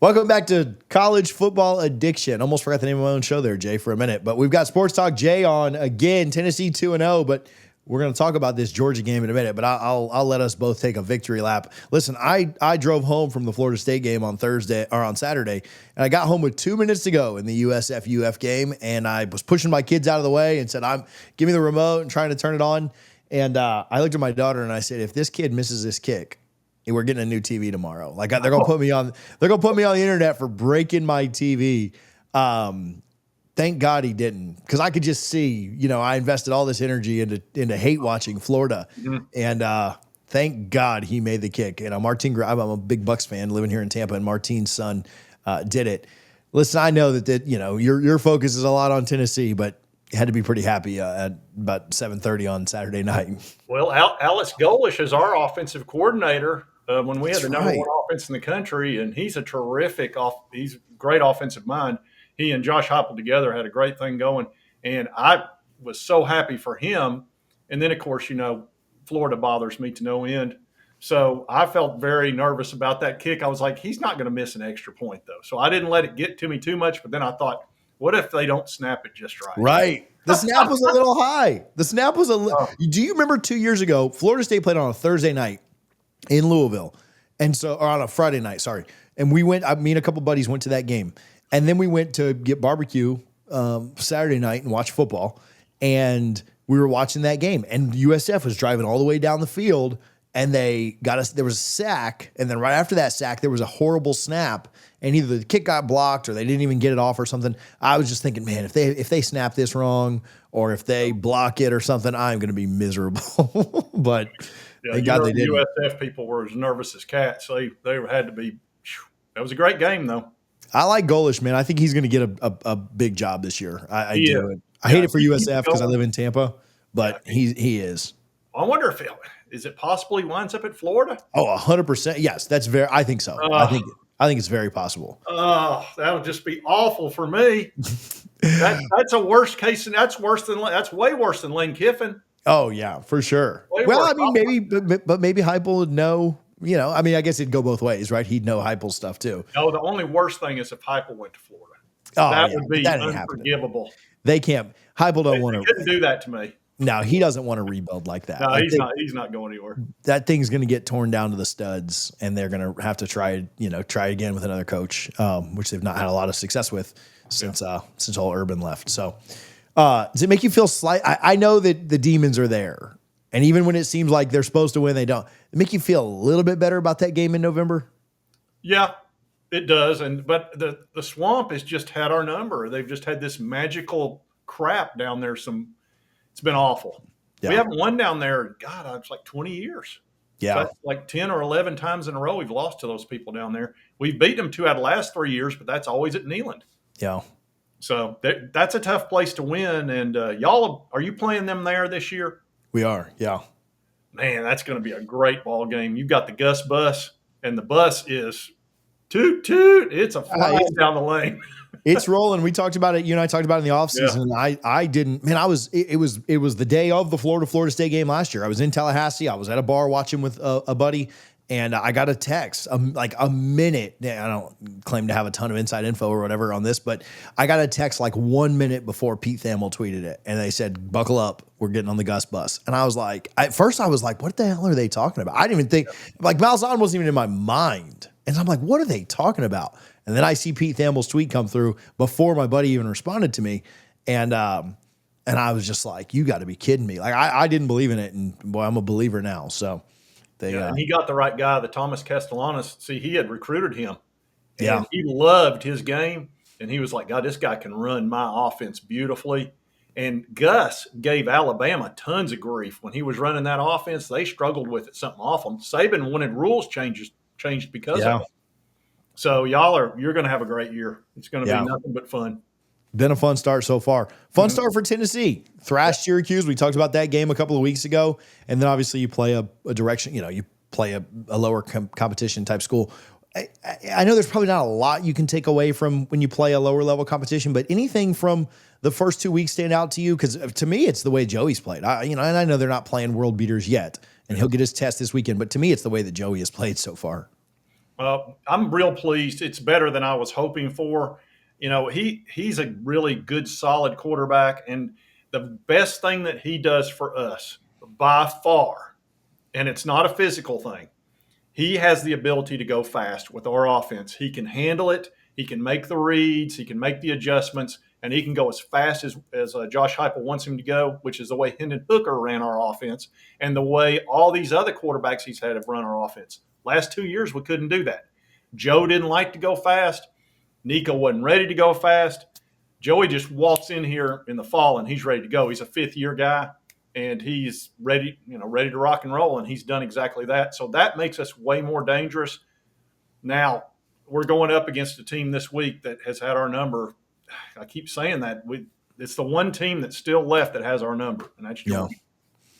Welcome back to College Football Addiction. Almost forgot the name of my own show there, Jay, for a minute. But we've got Sports Talk Jay on again. Tennessee 2-0, but we're going to talk about this Georgia game in a minute. But I'll let us both take a victory lap. Listen, I drove home from the Florida State game on Saturday, and I got home with 2 minutes to go in the USF-UF game, and I was pushing my kids out of the way and said, "Give me the remote," and trying to turn it on. And I looked at my daughter and I said, "If this kid misses this kick, we're getting a new TV tomorrow. Like they're gonna put me on. They're gonna put me on the internet for breaking my TV." Thank God he didn't, because I could just see. I invested all this energy into hate watching Florida, and thank God he made the kick. Martin. I'm a big Bucks fan, living here in Tampa, and Martin's son did it. Listen, I know that your focus is a lot on Tennessee, but you had to be pretty happy at about 7:30 on Saturday night. Well, Alex Golish is our offensive coordinator. When we had the number one offense in the country, and he's a terrific he's a great offensive mind. He and Josh Heupel together had a great thing going, and I was so happy for him. And then, of course, Florida bothers me to no end. So I felt very nervous about that kick. I was like, he's not going to miss an extra point, though. So I didn't let it get to me too much, but then I thought, what if they don't snap it just right? Right. The snap was a little high. The snap was Do you remember 2 years ago, Florida State played on a Thursday night in Louisville, or on a Friday night, sorry. And me and a couple buddies went to that game. And then we went to get barbecue Saturday night and watch football. And we were watching that game. And USF was driving all the way down the field, and they got us. There was a sack. And then right after that sack, there was a horrible snap. And either the kick got blocked or they didn't even get it off or something. I was just thinking, man, if they snap this wrong or if they block it or something, I'm going to be miserable. But thank God they didn't. USF people were as nervous as cats. They had to be. That was a great game, though. I like Golish, man. I think he's going to get a big job this year. I do. I hate it for USF because I live in Tampa, but he is. I wonder if is it possible he winds up at Florida? Oh, 100%. Yes, I think so. I think it's very possible. Oh, that would just be awful for me. That's a worst case, and that's way worse than Lane Kiffin. Oh yeah, for sure. Maybe Heupel would know. I guess it'd go both ways, right? He'd know Heupel's stuff too. No, the only worst thing is if Heupel went to Florida. That would be unforgivable. Happening. They can't. Heupel don't want to. He couldn't do that to me. No, he doesn't want to rebuild like that. No, he's not going anywhere. That thing's going to get torn down to the studs, and they're going to have to try again with another coach, which they've not had a lot of success with since all Urban left. So, does it make you feel I know that the demons are there, and even when it seems like they're supposed to win, they don't. It make you feel a little bit better about that game in November? Yeah, it does. But the Swamp has just had our number. They've just had this magical crap down there. It's been awful. Yeah. We haven't won down there. God, it's like 20 years. Yeah. So like 10 or 11 times in a row we've lost to those people down there. We've beaten them 2 out of the last 3 years, but that's always at Neyland. Yeah. So that's a tough place to win. And y'all, are you playing them there this year? We are, yeah. Man, that's going to be a great ball game. You've got the Gus bus, and the bus is toot, toot. It's a flying down the lane. It's rolling. We talked about it. You and I talked about it in the offseason. Yeah. I didn't. Man, it was the day of the Florida State game last year. I was in Tallahassee. I was at a bar watching with a buddy, and I got a text like a minute. I don't claim to have a ton of inside info or whatever on this, but I got a text like 1 minute before Pete Thamel tweeted it, and they said, "Buckle up, we're getting on the Gus bus." And I was like, at first I was like, "What the hell are they talking about?" I didn't even think Malzahn wasn't even in my mind, and I'm like, "What are they talking about?" And then I see Pete Thamel's tweet come through before my buddy even responded to me. And I was just like, you got to be kidding me. Like, I didn't believe in it. And boy, I'm a believer now. So and he got the right guy, the Thomas Castellanos. See, he had recruited him. And he loved his game. And he was like, God, this guy can run my offense beautifully. And Gus gave Alabama tons of grief when he was running that offense. They struggled with it, something awful. Saban wanted rules changed because of it. So you're going to have a great year. It's going to be nothing but fun. Been a fun start so far. Fun start for Tennessee. Thrashed Syracuse. We talked about that game a couple of weeks ago. And then obviously you play a direction, you play a lower competition type school. I know there's probably not a lot you can take away from when you play a lower level competition, but anything from the first 2 weeks stand out to you? Because to me, it's the way Joey's played. And I know they're not playing world beaters yet, and he'll get his test this weekend. But to me, it's the way that Joey has played so far. I'm real pleased. It's better than I was hoping for. He's a really good, solid quarterback, and the best thing that he does for us by far, and it's not a physical thing. He has the ability to go fast with our offense. He can handle it. He can make the reads. He can make the adjustments, and he can go as fast as Josh Heupel wants him to go, which is the way Hendon Hooker ran our offense, and the way all these other quarterbacks he's had have run our offense. Last 2 years, we couldn't do that. Joe didn't like to go fast. Nico wasn't ready to go fast. Joey just walks in here in the fall and he's ready to go. He's a fifth-year guy and he's ready, ready to rock and roll, and he's done exactly that. So that makes us way more dangerous. Now, we're going up against a team this week that has had our number. I keep saying that. It's the one team that's still left that has our number, and that's Georgia.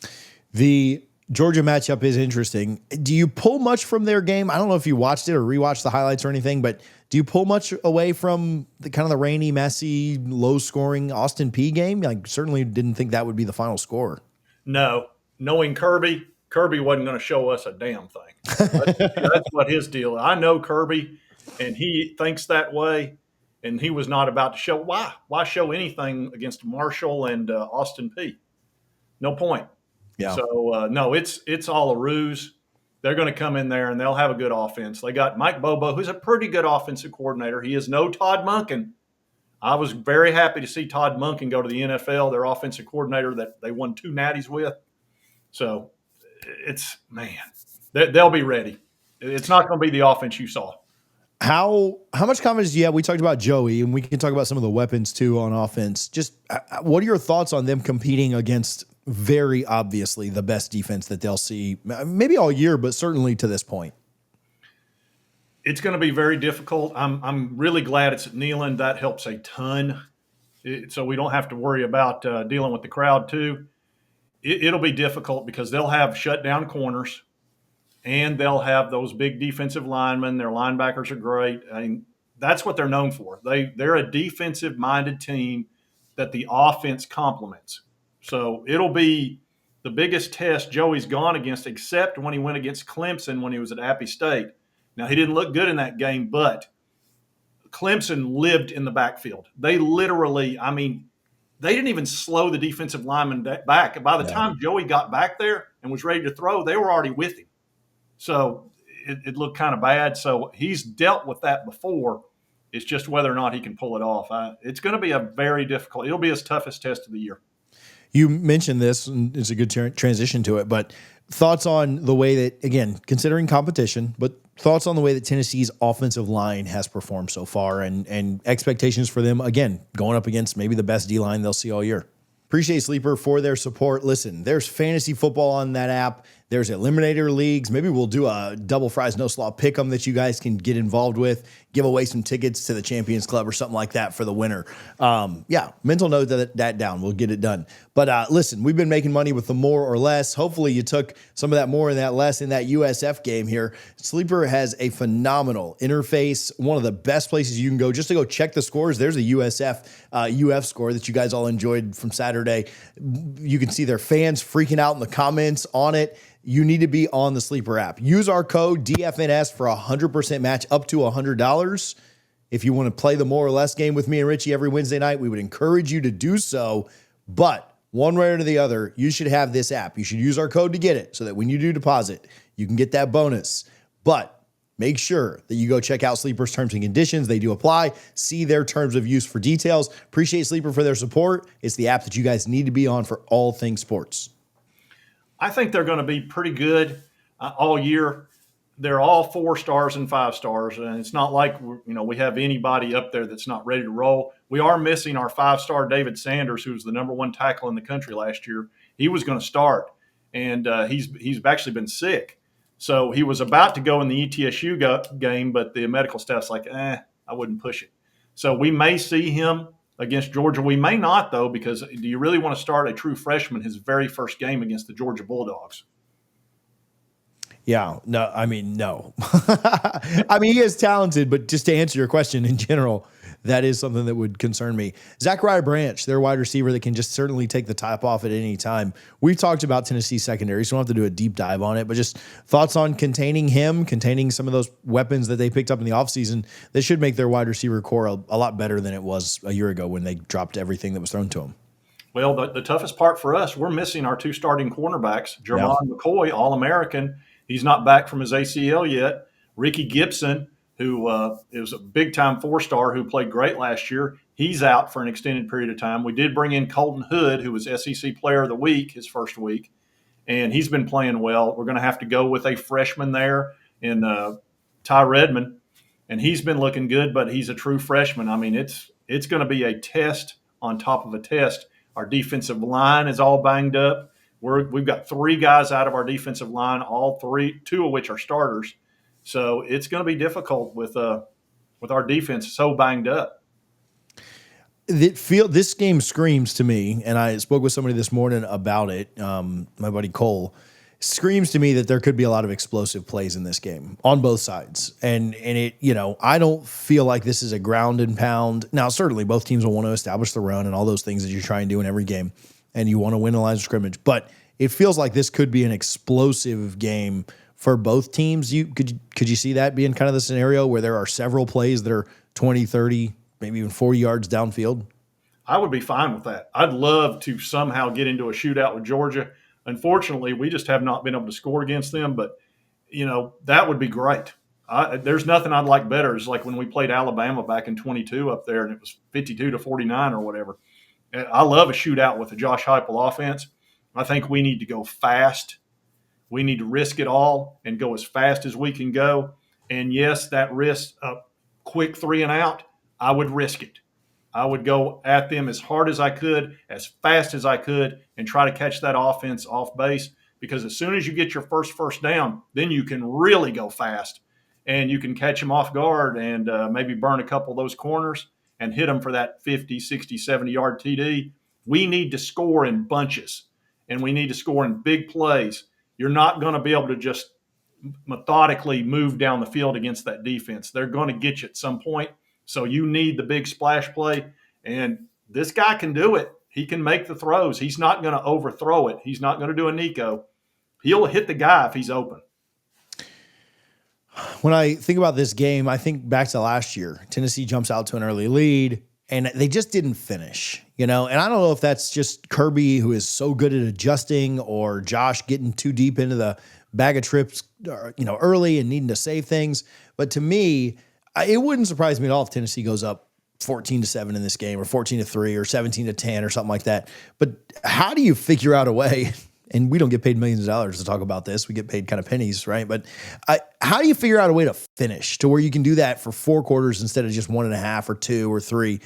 Yeah. The Georgia matchup is interesting. Do you pull much from their game? I don't know if you watched it or rewatched the highlights or anything, but do you pull much away from the kind of the rainy, messy, low-scoring Austin Peay game? I certainly didn't think that would be the final score. No. Knowing Kirby wasn't going to show us a damn thing. That's what his deal is. I know Kirby, and he thinks that way, and he was not about to show. Why show anything against Marshall and Austin Peay? No point. Yeah. So, no, it's all a ruse. They're going to come in there, and they'll have a good offense. They got Mike Bobo, who's a pretty good offensive coordinator. He is no Todd Monken. I was very happy to see Todd Monken go to the NFL, their offensive coordinator that they won 2 natties with. So, they'll be ready. It's not going to be the offense you saw. How much confidence do you have? We talked about Joey, and we can talk about some of the weapons too on offense. Just what are your thoughts on them competing against very obviously the best defense that they'll see maybe all year, but certainly to this point? It's going to be very difficult. I'm really glad it's at Neyland. That helps a ton. So we don't have to worry about dealing with the crowd too. It'll be difficult because they'll have shutdown corners, and they'll have those big defensive linemen. Their linebackers are great. I mean, that's what they're known for. They're a defensive-minded team that the offense complements. So it'll be the biggest test Joey's gone against, except when he went against Clemson when he was at Appy State. Now, he didn't look good in that game, but Clemson lived in the backfield. They literally, they didn't even slow the defensive lineman back. By the time Joey got back there and was ready to throw, they were already with him. So it looked kind of bad. So he's dealt with that before. It's just whether or not he can pull it off. It's going to be it'll be his toughest test of the year. You mentioned this, and it's a good transition to it, but thoughts on the way that, again, considering competition, but thoughts on the way that Tennessee's offensive line has performed so far and expectations for them, again, going up against maybe the best D-line they'll see all year. Appreciate Sleeper for their support. Listen, there's fantasy football on that app. There's eliminator leagues. Maybe we'll do a double fries, no slaw pick'em that you guys can get involved with. Give away some tickets to the Champions Club or something like that for the winner. Mental note that down. We'll get it done. But listen, we've been making money with the more or less. Hopefully you took some of that more and that less in that USF game here. Sleeper has a phenomenal interface. One of the best places you can go just to go check the scores. There's a USF UF score that you guys all enjoyed from Saturday. You can see their fans freaking out in the comments on it. You need to be on the Sleeper app. Use our code DFNS for a 100% match up to $100. If you want to play the more or less game with me and Richie every Wednesday night, we would encourage you to do so. But one way or the other, you should have this app. You should use our code to get it so that when you do deposit, you can get that bonus. But make sure that you go check out Sleeper's terms and conditions. They do apply. See their terms of use for details. Appreciate Sleeper for their support. It's the app that you guys need to be on for all things sports. I think they're going to be pretty good all year. They're all 4 stars and 5 stars, and it's not like we have anybody up there that's not ready to roll. We are missing our 5-star David Sanders, who was the number 1 tackle in the country last year. He was going to start, and he's actually been sick. So he was about to go in the ETSU game, but the medical staff's like, I wouldn't push it. So we may see him against Georgia. We may not, though, because do you really want to start a true freshman his very first game against the Georgia Bulldogs? Yeah, no, I mean, no. I mean, he is talented, but just to answer your question in general, that is something that would concern me. Zachariah Branch, their wide receiver that can just certainly take the top off at any time. We've talked about Tennessee secondary, so we don't have to do a deep dive on it, but just thoughts on containing him, containing some of those weapons that they picked up in the offseason. They should make their wide receiver core a lot better than it was a year ago when they dropped everything that was thrown to them. Well, the toughest part for us, we're missing our two starting cornerbacks. Yeah. Jermon McCoy, All-American. He's not back from his ACL yet. Ricky Gibson, who is a big-time four-star who played great last year, he's out for an extended period of time. We did bring in Colton Hood, who was SEC Player of the Week his first week, and he's been playing well. We're going to have to go with a freshman there in Ty Redmond, and he's been looking good, but he's a true freshman. I mean, it's going to be a test on top of a test. Our defensive line is all banged up. We've got three guys out of our defensive line, two of which are starters. So it's going to be difficult with our defense so banged up. This game screams to me, and I spoke with somebody this morning about it. My buddy Cole screams to me that there could be a lot of explosive plays in this game on both sides, and it, I don't feel like this is a ground and pound. Now, certainly both teams will want to establish the run and all those things that you try and do in every game, and you want to win the line of scrimmage. But it feels like this could be an explosive game for both teams. Could you see that being kind of the scenario where there are several plays that are 20, 30, maybe even 40 yards downfield? I would be fine with that. I'd love to somehow get into a shootout with Georgia. Unfortunately, we just have not been able to score against them, but, that would be great. There's nothing I'd like better. It's like when we played Alabama back in 22 up there, and it was 52-49 or whatever. And I love a shootout with the Josh Heupel offense. I think we need to go fast. We need to risk it all and go as fast as we can go. And, yes, that risk a quick 3 and out, I would risk it. I would go at them as hard as I could, as fast as I could, and try to catch that offense off base, because as soon as you get your first down, then you can really go fast and you can catch them off guard and maybe burn a couple of those corners and hit them for that 50, 60, 70-yard TD. We need to score in bunches, and we need to score in big plays. You're not going to be able to just methodically move down the field against that defense. They're going to get you at some point. So you need the big splash play, and this guy can do it. He can make the throws. He's not going to overthrow it. He's not going to do a Nico. He'll hit the guy if he's open. When I think about this game, I think back to last year. Tennessee jumps out to an early lead, and they just didn't finish, And I don't know if that's just Kirby, who is so good at adjusting, or Josh getting too deep into the bag of trips, early and needing to save things. But to me, it wouldn't surprise me at all if Tennessee goes up 14-7 in this game, or 14-3, or 17-10, or something like that. But how do you figure out a way? And we don't get paid millions of dollars to talk about this. We get paid kind of pennies, right? But how do you figure out a way to finish to where you can do that for 4 quarters instead of just 1.5 or 2 or 3?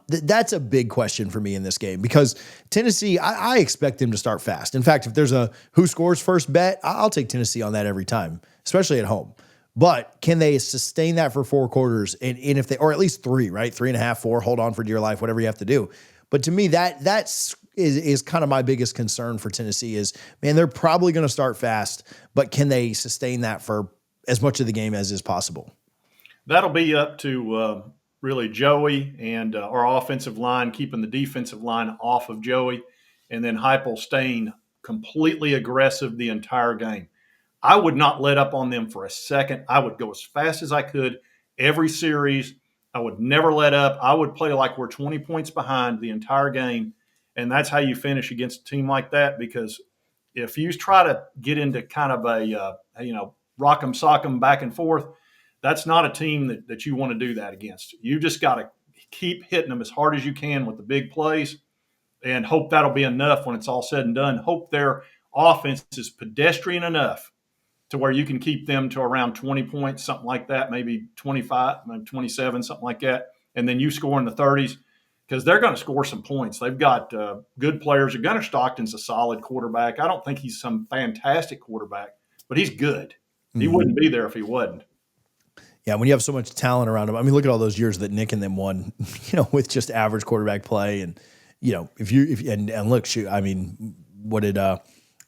That's a big question for me in this game, because Tennessee, I expect them to start fast. In fact, if there's a who scores first bet, I'll take Tennessee on that every time, especially at home. But can they sustain that for 4 quarters? And if they, or at least 3, right? 3.5, 4, hold on for dear life, whatever you have to do. But to me, that's kind of my biggest concern for Tennessee is, man, they're probably going to start fast, but can they sustain that for as much of the game as is possible? That'll be up to really Joey and our offensive line, keeping the defensive line off of Joey, and then Heupel staying completely aggressive the entire game. I would not let up on them for a second. I would go as fast as I could every series. I would never let up. I would play like we're 20 points behind the entire game, and that's how you finish against a team like that, because if you try to get into kind of a rock 'em, sock 'em, back and forth, that's not a team that you want to do that against. You just got to keep hitting them as hard as you can with the big plays and hope that'll be enough when it's all said and done. Hope their offense is pedestrian enough to where you can keep them to around 20 points, something like that, maybe 25, 27, something like that, and then you score in the 30s, because they're going to score some points. They've got good players. Gunnar Stockton's a solid quarterback. I don't think he's some fantastic quarterback, but he's good. He wouldn't be there if he wasn't. Yeah, when you have so much talent around him. I mean, look at all those years that Nick and them won, with just average quarterback play. And, look, shoot, I mean, what did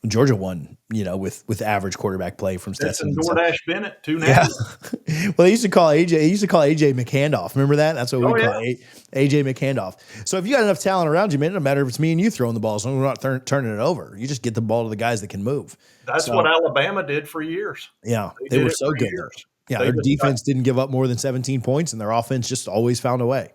Georgia won, with average quarterback play from That's Stetson. in So, DoorDash Bennett, 2 yeah. natties. Well, they used to call AJ McHandoff. Remember that? That's what we Oh, call yeah. AJ McHandoff. So if you got enough talent around you, man, it doesn't matter if it's me and you throwing the ball, as long as we're not turning it over. You just get the ball to the guys that can move. That's what So, Alabama did for years. yeah, They they did were it so for good there. years. Yeah, They their just got defense didn't give up more than 17 points, and their offense just always found a way.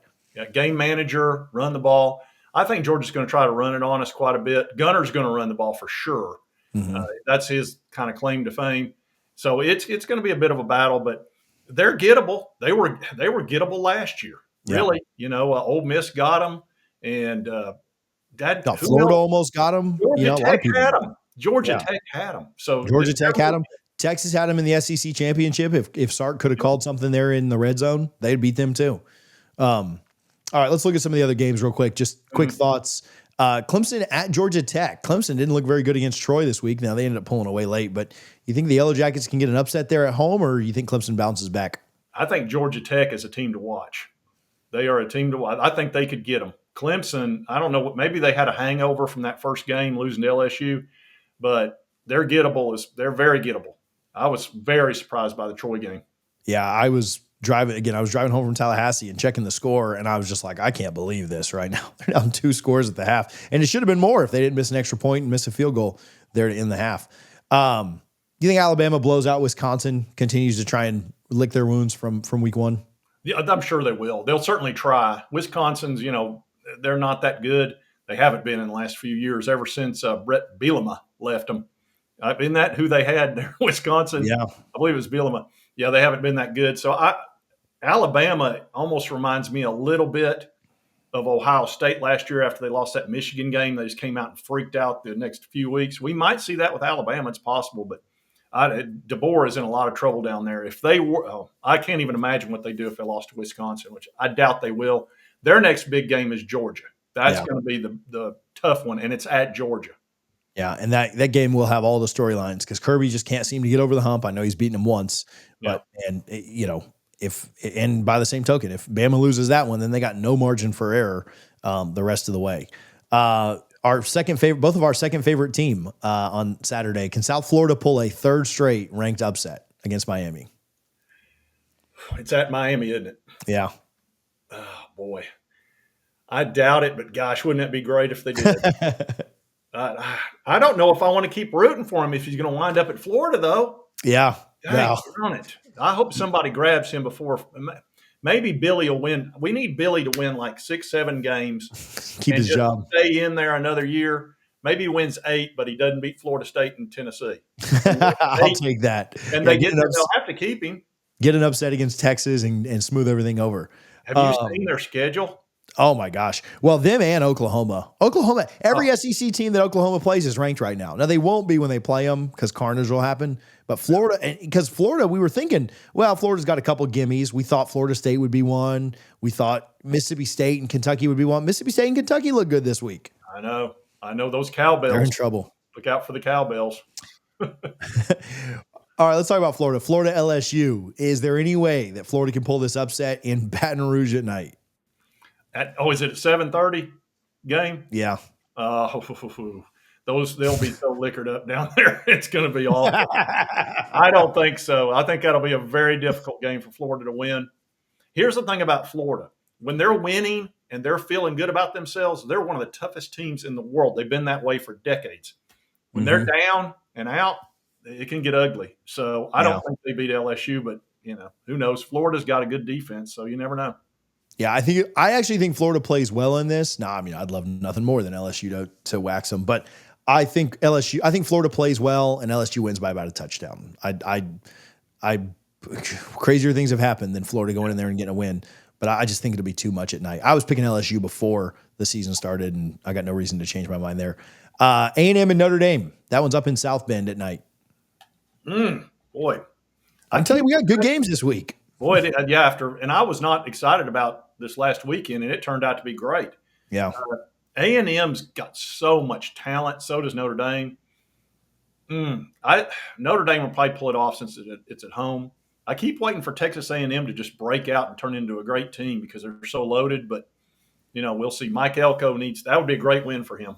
game manager, run the ball. I think Georgia's going to try to run it on us quite a bit. Gunner's going to run the ball for sure. Mm-hmm. That's his kind of claim to fame. So it's going to be a bit of a battle, but they're gettable. They were gettable last year. Yeah. Really, Ole Miss got them, and that Now, who Florida else? almost got them. Georgia A lot Tech of people had did. them. Georgia Yeah. Tech had them. So Georgia Tech had them. Texas had them in the SEC championship. If Sark could have called something there in the red zone, they'd beat them too. All right, let's look at some of the other games real quick. Just quick thoughts. Clemson at Georgia Tech. Clemson didn't look very good against Troy this week. Now they ended up pulling away late, but you think the Yellow Jackets can get an upset there at home, or you think Clemson bounces back? I think Georgia Tech is a team to watch. They are a team to watch. I think they could get them. Clemson, I don't know what. Maybe they had a hangover from that first game losing to LSU, but they're gettable. They're very gettable. I was very surprised by the Troy game. Yeah, I was driving home from Tallahassee and checking the score, and I was just like, I can't believe this right now. They're down 2 scores at the half, and it should have been more if they didn't miss an extra point and miss a field goal there to end the half. Do you think Alabama blows out Wisconsin, continues to try and lick their wounds from week one? Yeah, I'm sure they will. They'll certainly try. Wisconsin's, they're not that good. They haven't been in the last few years, ever since Brett Bielema left them. Isn't that who they had there? Wisconsin? Yeah. I believe it was Bielema. Yeah, they haven't been that good. So Alabama almost reminds me a little bit of Ohio State last year after they lost that Michigan game. They just came out and freaked out the next few weeks. We might see that with Alabama. It's possible, but DeBoer is in a lot of trouble down there. If they were, I can't even imagine what they do if they lost to Wisconsin, which I doubt they will. Their next big game is Georgia. That's going to be the tough one, and it's at Georgia. Yeah, and that game will have all the storylines because Kirby just can't seem to get over the hump. I know he's beaten him once, but and by the same token, if Bama loses that one, then they got no margin for error the rest of the way. Both of our second favorite team on Saturday. Can South Florida pull a third straight ranked upset against Miami? It's at Miami, isn't it? Yeah. Oh boy, I doubt it, but gosh, wouldn't that be great if they did? I don't know if I want to keep rooting for him if he's going to wind up at Florida, though. Yeah. Dang, darn it. I hope somebody grabs him before. Maybe Billy will win. We need Billy to win like 6-7 games. Keep his job. Stay in there another year. Maybe he wins 8, but he doesn't beat Florida State and Tennessee. I'll take that. And they'll have to keep him. Get an upset against Texas and smooth everything over. Have you seen their schedule? Oh my gosh. Well, them and Oklahoma, every SEC team that Oklahoma plays is ranked right now. Now they won't be when they play them because carnage will happen. But Florida, because Florida, we were thinking, well, Florida's got a couple gimmies. We thought Florida State would be one. We thought Mississippi State and Kentucky would be one. Mississippi State and Kentucky look good this week. I know those cowbells. They're in trouble. Look out for the cowbells. All right, let's talk about Florida. Florida LSU. Is there any way that Florida can pull this upset in Baton Rouge at night? Is it a 7:30 game? Yeah. They'll be so liquored up down there. It's going to be awful. I don't think so. I think that'll be a very difficult game for Florida to win. Here's the thing about Florida. When they're winning and they're feeling good about themselves, they're one of the toughest teams in the world. They've been that way for decades. When they're down and out, it can get ugly. So I don't think they beat LSU, but who knows? Florida's got a good defense, so you never know. Yeah, I actually think Florida plays well in this. No, I mean, I'd love nothing more than LSU to wax them, but I think Florida plays well and LSU wins by about a touchdown. Crazier things have happened than Florida going in there and getting a win, but I just think it'll be too much at night. I was picking LSU before the season started, and I got no reason to change my mind there. A&M and Notre Dame. That one's up in South Bend at night. Boy, I'm telling you, we got good games this week. Boy, yeah. And I was not excited about this last weekend, and it turned out to be great. Yeah. A&M's got so much talent. So does Notre Dame. Notre Dame will probably pull it off since it's at home. I keep waiting for Texas A&M to just break out and turn into a great team because they're so loaded. But we'll see. Mike Elko that would be a great win for him.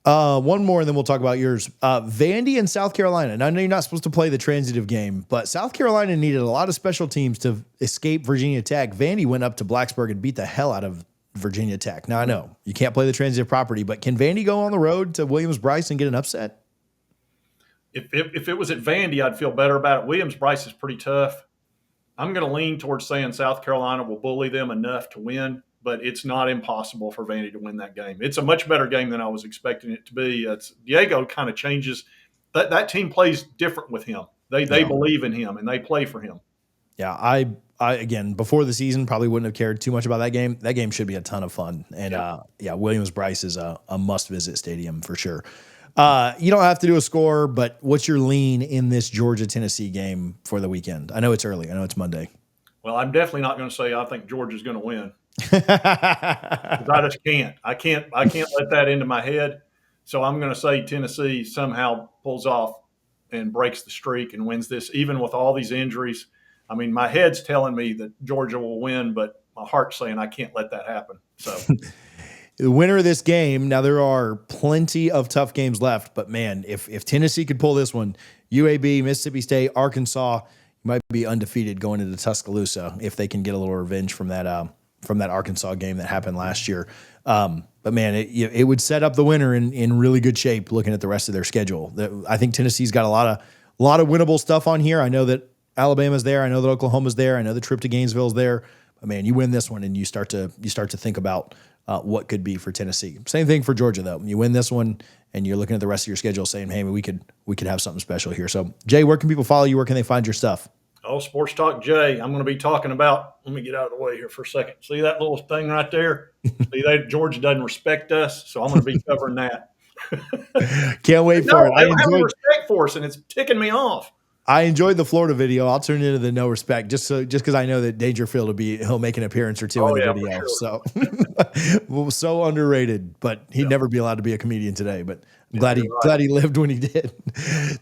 One more, and then we'll talk about yours. Vandy and South Carolina. Now, I know you're not supposed to play the transitive game, but South Carolina needed a lot of special teams to escape Virginia Tech. Vandy went up to Blacksburg and beat the hell out of Virginia Tech. Now, I know you can't play the transitive property, but can Vandy go on the road to Williams-Brice and get an upset? If it was at Vandy, I'd feel better about it. Williams-Brice is pretty tough. I'm going to lean towards saying South Carolina will bully them enough to win, but it's not impossible for Vandy to win that game. It's a much better game than I was expecting it to be. Diego kind of changes. That team plays different with him. They believe in him and they play for him. Yeah, I again, before the season, probably wouldn't have cared too much about that game. That game should be a ton of fun. And Williams-Brice is a must-visit stadium for sure. You don't have to do a score, but what's your lean in this Georgia-Tennessee game for the weekend? I know it's early. I know it's Monday. Well, I'm definitely not going to say I think Georgia's going to win. I just can't. I can't let that into my head. So I'm going to say Tennessee somehow pulls off and breaks the streak and wins this, even with all these injuries. I mean, my head's telling me that Georgia will win, but my heart's saying I can't let that happen. So the winner of this game, now there are plenty of tough games left, but man, if Tennessee could pull this one, UAB, Mississippi State, Arkansas, you might be undefeated going into Tuscaloosa if they can get a little revenge from that Arkansas game that happened last year. But man, it would set up the winner in really good shape looking at the rest of their schedule. I think Tennessee's got a lot of winnable stuff on here. I know that Alabama's there. I know that Oklahoma's there. I know the trip to Gainesville's there. But man, you win this one and you start to think about what could be for Tennessee. Same thing for Georgia though. You win this one and you're looking at the rest of your schedule saying, hey, we could have something special here. So Jay, where can people follow you? Where can they find your stuff? Oh, Sports Talk Jay. I'm going to be talking about, let me get out of the way here for a second. See that little thing right there? Georgia doesn't respect us, so I'm going to be covering that. Can't wait for it. I don't have respect for us, and it's ticking me off. I enjoyed the Florida video. I'll turn it into the no respect just because I know that Dangerfield he'll make an appearance or two in the video. Sure. So underrated, but he'd never be allowed to be a comedian today. But I'm glad he lived when he did.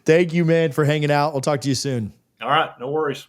Thank you, man, for hanging out. We'll talk to you soon. All right, no worries.